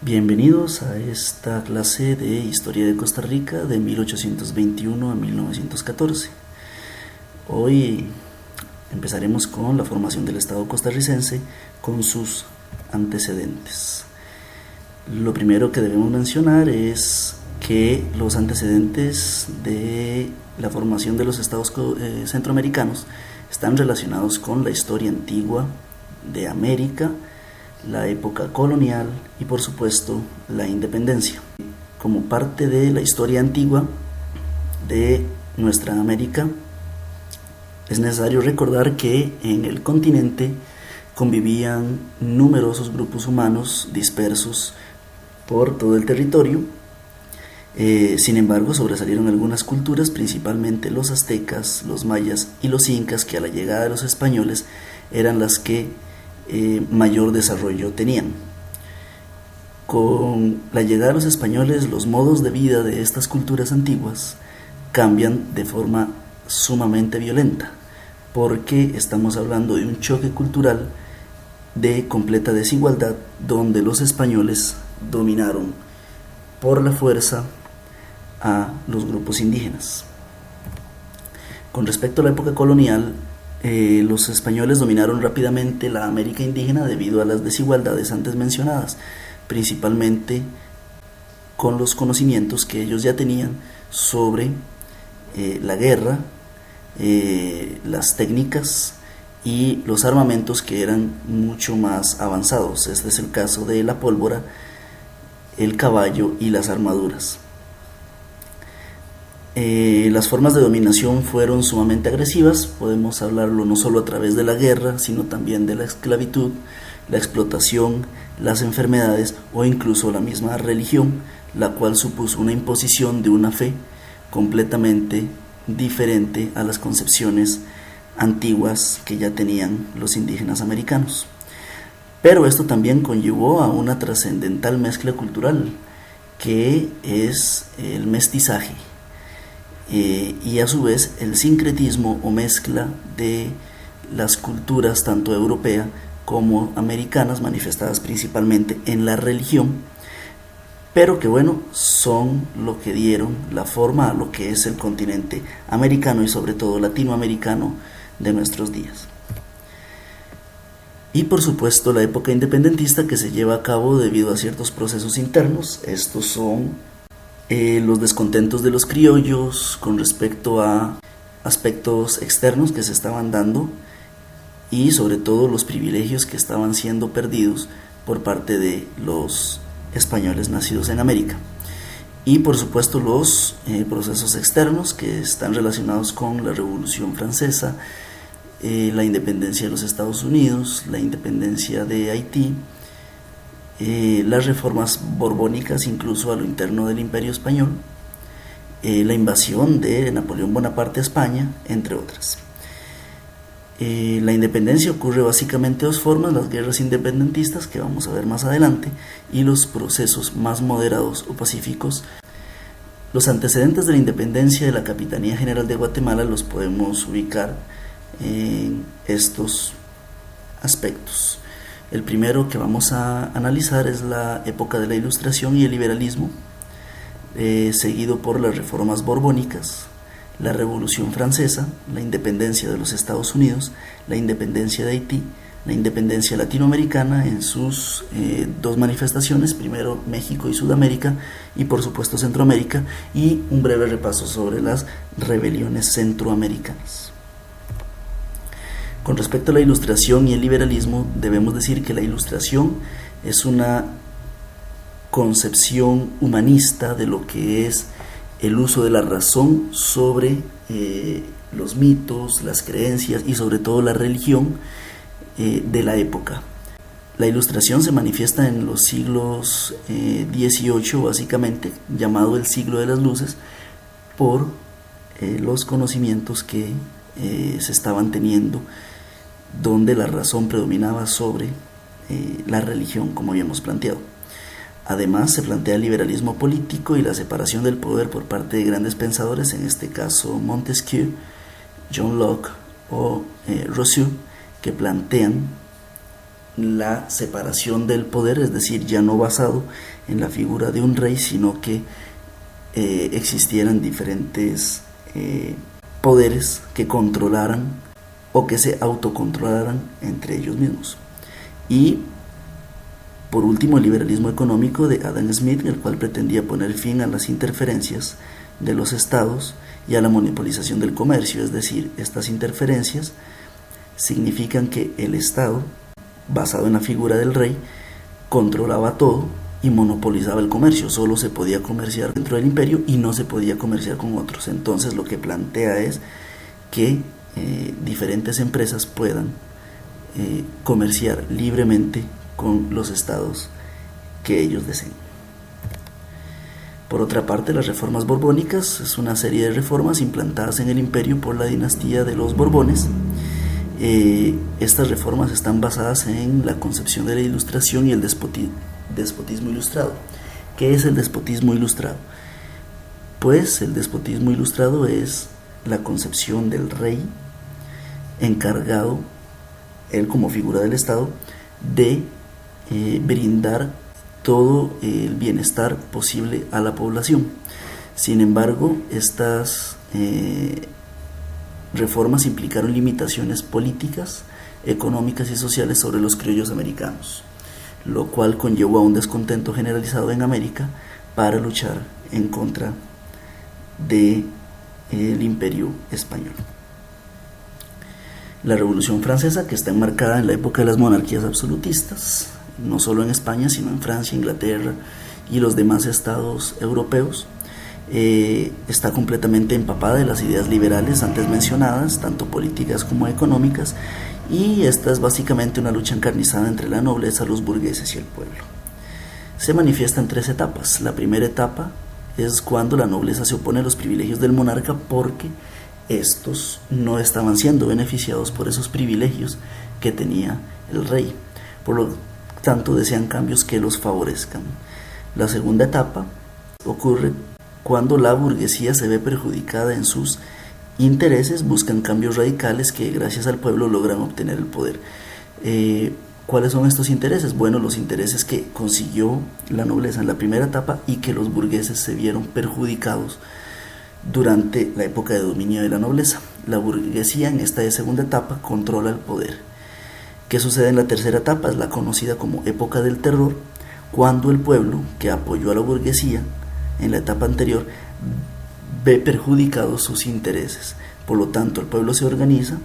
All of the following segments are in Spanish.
Bienvenidos a esta clase de Historia de Costa Rica de 1821 a 1914. Hoy empezaremos con la formación del Estado costarricense con sus antecedentes. Lo primero que debemos mencionar es que los antecedentes de la formación de los estados centroamericanos están relacionados con la historia antigua de América, la época colonial y por supuesto la independencia. Como parte de la historia antigua de nuestra América, es necesario recordar que en el continente convivían numerosos grupos humanos dispersos por todo el territorio. Sin embargo, sobresalieron algunas culturas, principalmente los aztecas, los mayas y los incas, que a la llegada de los españoles eran las que mayor desarrollo tenían. Con la llegada de los españoles, los modos de vida de estas culturas antiguas cambian de forma sumamente violenta, porque estamos hablando de un choque cultural de completa desigualdad, donde los españoles dominaron por la fuerza a los grupos indígenas. Con respecto a la época colonial, los españoles dominaron rápidamente la América indígena debido a las desigualdades antes mencionadas, principalmente con los conocimientos que ellos ya tenían sobre la guerra, las técnicas y los armamentos, que eran mucho más avanzados. Este es el caso de la pólvora, el caballo y las armaduras. Las formas de dominación fueron sumamente agresivas. Podemos hablarlo no solo a través de la guerra, sino también de la esclavitud, la explotación, las enfermedades o incluso la misma religión, la cual supuso una imposición de una fe completamente diferente a las concepciones antiguas que ya tenían los indígenas americanos. Pero esto también conllevó a una trascendental mezcla cultural, que es el mestizaje, y a su vez el sincretismo o mezcla de las culturas tanto europea como americanas, manifestadas principalmente en la religión, pero que son lo que dieron la forma a lo que es el continente americano y sobre todo latinoamericano de nuestros días. Y por supuesto la época independentista, que se lleva a cabo debido a ciertos procesos internos. Estos son los descontentos de los criollos con respecto a aspectos externos que se estaban dando, y sobre todo los privilegios que estaban siendo perdidos por parte de los españoles nacidos en América. Y por supuesto los procesos externos que están relacionados con la Revolución Francesa, la independencia de los Estados Unidos, la independencia de Haití, las reformas borbónicas incluso a lo interno del Imperio Español, la invasión de Napoleón Bonaparte a España, entre otras. La independencia ocurre básicamente de dos formas: las guerras independentistas, que vamos a ver más adelante, y los procesos más moderados o pacíficos. Los antecedentes de la independencia de la Capitanía General de Guatemala los podemos ubicar en estos aspectos. El primero que vamos a analizar es la época de la Ilustración y el liberalismo, seguido por las reformas borbónicas, la Revolución Francesa, la independencia de los Estados Unidos, la independencia de Haití, la independencia latinoamericana en sus dos manifestaciones, primero México y Sudamérica, y por supuesto Centroamérica, y un breve repaso sobre las rebeliones centroamericanas. Con respecto a la Ilustración y el liberalismo, debemos decir que la Ilustración es una concepción humanista de lo que es el uso de la razón sobre los mitos, las creencias y sobre todo la religión de la época. La Ilustración se manifiesta en los siglos XVIII, básicamente, llamado el siglo de las luces, por los conocimientos que se estaban teniendo, donde la razón predominaba sobre la religión, como habíamos planteado. Además, se plantea el liberalismo político y la separación del poder por parte de grandes pensadores, en este caso Montesquieu, John Locke o Rousseau, que plantean la separación del poder, es decir, ya no basado en la figura de un rey, sino que existieran diferentes poderes que controlaran o que se autocontrolaran entre ellos mismos. Y por último, el liberalismo económico de Adam Smith, el cual pretendía poner fin a las interferencias de los estados y a la monopolización del comercio, es decir, estas interferencias significan que el Estado, basado en la figura del rey, controlaba todo y monopolizaba el comercio. Solo se podía comerciar dentro del imperio y no se podía comerciar con otros. Entonces lo que plantea es que diferentes empresas puedan comerciar libremente con los estados que ellos deseen. Por otra parte, las reformas borbónicas es una serie de reformas implantadas en el imperio por la dinastía de los Borbones. Estas reformas están basadas en la concepción de la ilustración y el despotismo ilustrado. ¿Qué es el despotismo ilustrado? Pues el despotismo ilustrado es la concepción del rey encargado, él como figura del Estado, de brindar todo el bienestar posible a la población. Sin embargo, estas reformas implicaron limitaciones políticas, económicas y sociales sobre los criollos americanos, lo cual conllevó a un descontento generalizado en América para luchar en contra del imperio español. La Revolución Francesa, que está enmarcada en la época de las monarquías absolutistas, no solo en España, sino en Francia, Inglaterra y los demás estados europeos, está completamente empapada de las ideas liberales antes mencionadas, tanto políticas como económicas, y esta es básicamente una lucha encarnizada entre la nobleza, los burgueses y el pueblo. Se manifiesta en 3 etapas. La primera etapa es cuando la nobleza se opone a los privilegios del monarca porque estos no estaban siendo beneficiados por esos privilegios que tenía el rey. Por lo tanto, desean cambios que los favorezcan. La segunda etapa ocurre cuando la burguesía se ve perjudicada en sus intereses, buscan cambios radicales que gracias al pueblo logran obtener el poder. ¿Cuáles son estos intereses? Bueno, los intereses que consiguió la nobleza en la primera etapa y que los burgueses se vieron perjudicados durante la época de dominio de la nobleza. La burguesía en esta segunda etapa controla el poder. ¿Qué sucede en la tercera etapa? Es la conocida como época del terror, cuando el pueblo que apoyó a la burguesía en la etapa anterior ve perjudicados sus intereses. Por lo tanto, el pueblo se organiza,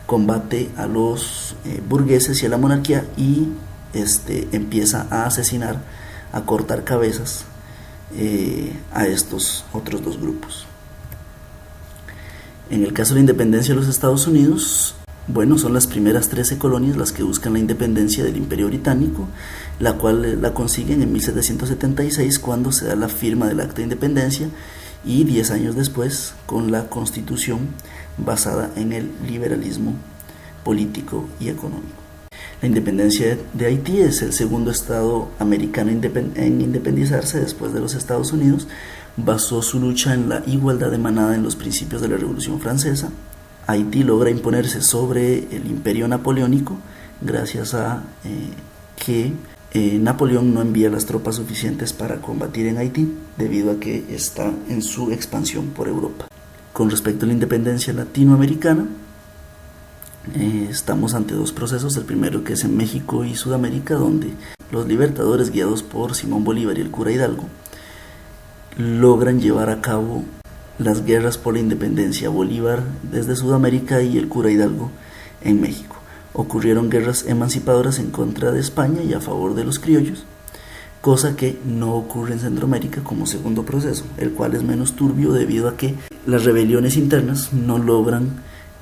combate a los burgueses y a la monarquía y empieza a asesinar, a cortar cabezas a estos otros 2 grupos. En el caso de la independencia de los Estados Unidos, bueno, son las primeras 13 colonias las que buscan la independencia del Imperio Británico, la cual la consiguen en 1776 cuando se da la firma del Acta de Independencia y 10 años después con la Constitución basada en el liberalismo político y económico. La independencia de Haití es el segundo estado americano en independizarse después de los Estados Unidos. Basó su lucha en la igualdad emanada en los principios de la Revolución Francesa. Haití logra imponerse sobre el imperio napoleónico gracias a que Napoleón no envía las tropas suficientes para combatir en Haití debido a que está en su expansión por Europa. Con respecto a la independencia latinoamericana, estamos ante 2 procesos. El primero, que es en México y Sudamérica, donde los libertadores guiados por Simón Bolívar y el cura Hidalgo logran llevar a cabo las guerras por la independencia. Bolívar desde Sudamérica y el cura Hidalgo en México. Ocurrieron guerras emancipadoras en contra de España y a favor de los criollos, cosa que no ocurre en Centroamérica como segundo proceso, el cual es menos turbio debido a que las rebeliones internas no logran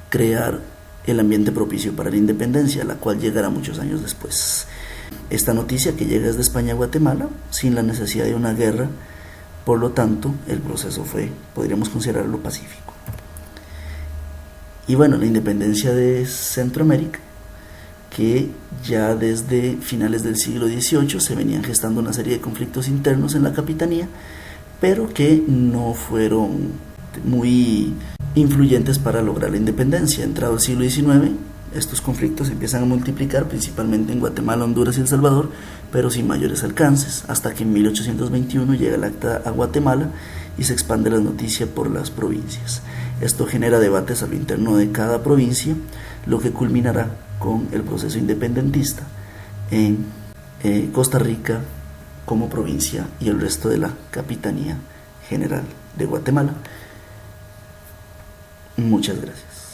crear el ambiente propicio para la independencia, la cual llegará muchos años después. Esta noticia que llega desde España a Guatemala sin la necesidad de una guerra. Por lo tanto, el proceso podríamos considerarlo pacífico. Y bueno, la independencia de Centroamérica, que ya desde finales del siglo XVIII se venían gestando una serie de conflictos internos en la capitanía, pero que no fueron muy influyentes para lograr la independencia. Entrado el siglo XIX, Estos conflictos se empiezan a multiplicar principalmente en Guatemala, Honduras y El Salvador, pero sin mayores alcances, hasta que en 1821 llega el acta a Guatemala y se expande la noticia por las provincias. Esto genera debates a lo interno de cada provincia, lo que culminará con el proceso independentista en Costa Rica como provincia y el resto de la Capitanía General de Guatemala. Muchas gracias.